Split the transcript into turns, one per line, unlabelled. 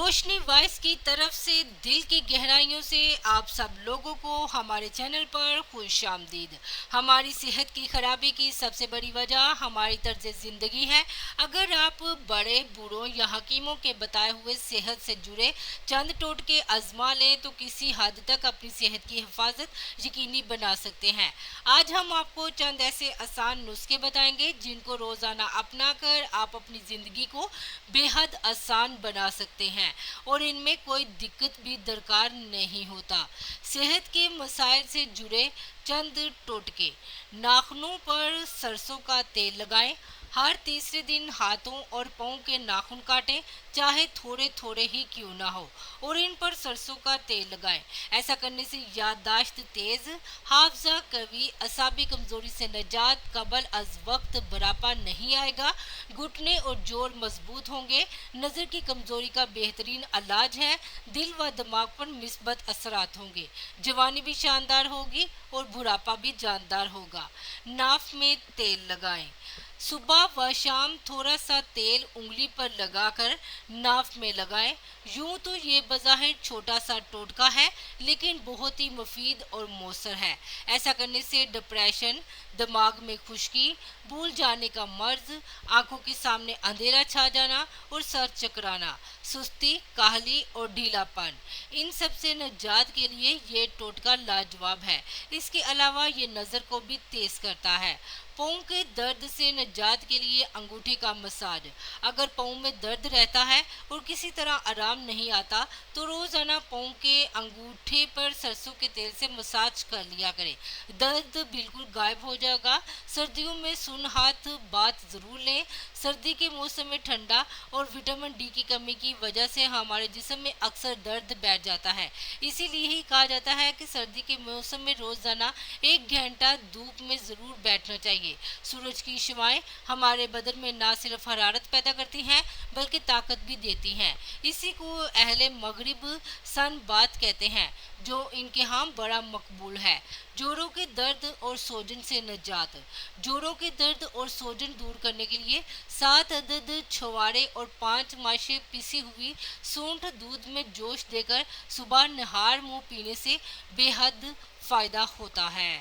रोशनी voice की तरफ से दिल की गहराइयों से आप सब लोगों को हमारे चैनल पर खुश आमदीद। हमारी सेहत की खराबी की सबसे बड़ी वजह हमारी तर्ज ज़िंदगी है। अगर आप बड़े बूढ़ों या हकीमों के बताए हुए सेहत से जुड़े चंद टोटके आजमा लें तो किसी हद तक अपनी सेहत की हिफाजत यकीनी बना सकते हैं। आज हम आपको चंद ऐसे आसान नुस्खे बताएंगे जिनको रोज़ाना अपना कर आप अपनी ज़िंदगी को बेहद आसान बना सकते हैं और इनमें कोई दिक्कत भी दरकार नहीं होता। सेहत के मसाइल से जुड़े चंद टोटके। नाखूनों पर सरसों का तेल लगाएं। हर तीसरे दिन हाथों और पाँव के नाखून काटें, चाहे थोड़े थोड़े ही क्यों ना हो, और इन पर सरसों का तेल लगाएं। ऐसा करने से याददाश्त तेज, हाफजा कवी, असाबी कमजोरी से निजात, कबल अज वक्त बुढ़ापा नहीं आएगा, घुटने और जोड़ मजबूत होंगे, नज़र की कमजोरी का बेहतरीन इलाज है, दिल व दिमाग पर मिस्बत असरात होंगे, जवानी भी शानदार होगी और बुढ़ापा भी जानदार होगा। नाफ में तेल लगाएं। सुबह व शाम थोड़ा सा तेल उंगली पर लगाकर नाफ में लगाएं। यूं तो ये बज़ाहिर छोटा सा टोटका है, लेकिन बहुत ही मुफीद और मौसर है। ऐसा करने से डिप्रेशन, दिमाग में खुश्की, भूल जाने का मर्ज, आंखों के सामने अंधेरा छा जाना और सर चकराना, सुस्ती, काहली और ढीलापन, इन सब से निजात के लिए ये टोटका लाजवाब है। इसके अलावा ये नज़र को भी तेज करता है। पाँव के दर्द से निजात के लिए अंगूठे का मसाज। अगर पाँव में दर्द रहता है और किसी तरह आराम नहीं आता तो रोजाना पाँव के अंगूठे पर सरसों के तेल से मसाज कर लिया करें, दर्द बिल्कुल गायब हो जाएगा। सर्दियों में सुन हाथ बात जरूर लें। सर्दी के मौसम में ठंडा और विटामिन डी की कमी की वजह से हमारे जिस्म में अक्सर दर्द बैठ जाता है। इसीलिए ही कहा जाता है कि सर्दी के मौसम में रोजाना 1 घंटा धूप में जरूर बैठना चाहिए। सूरज की शुआएं हमारे बदन में न सिर्फ हरारत पैदा करती हैं बल्कि ताकत भी देती हैं। इसी को अहले मगरिब सन बात कहते हैं, जो इनके यहाँ बड़ा मकबूल है। जोड़ों के दर्द और सूजन से निजात। जोड़ों के दर्द और सूजन दूर करने के लिए 7 अदद छुहारे और 5 माशे पिसी हुई सूंठ दूध में जोश देकर सुबह नहार मुंह पीने से बेहद फायदा होता है।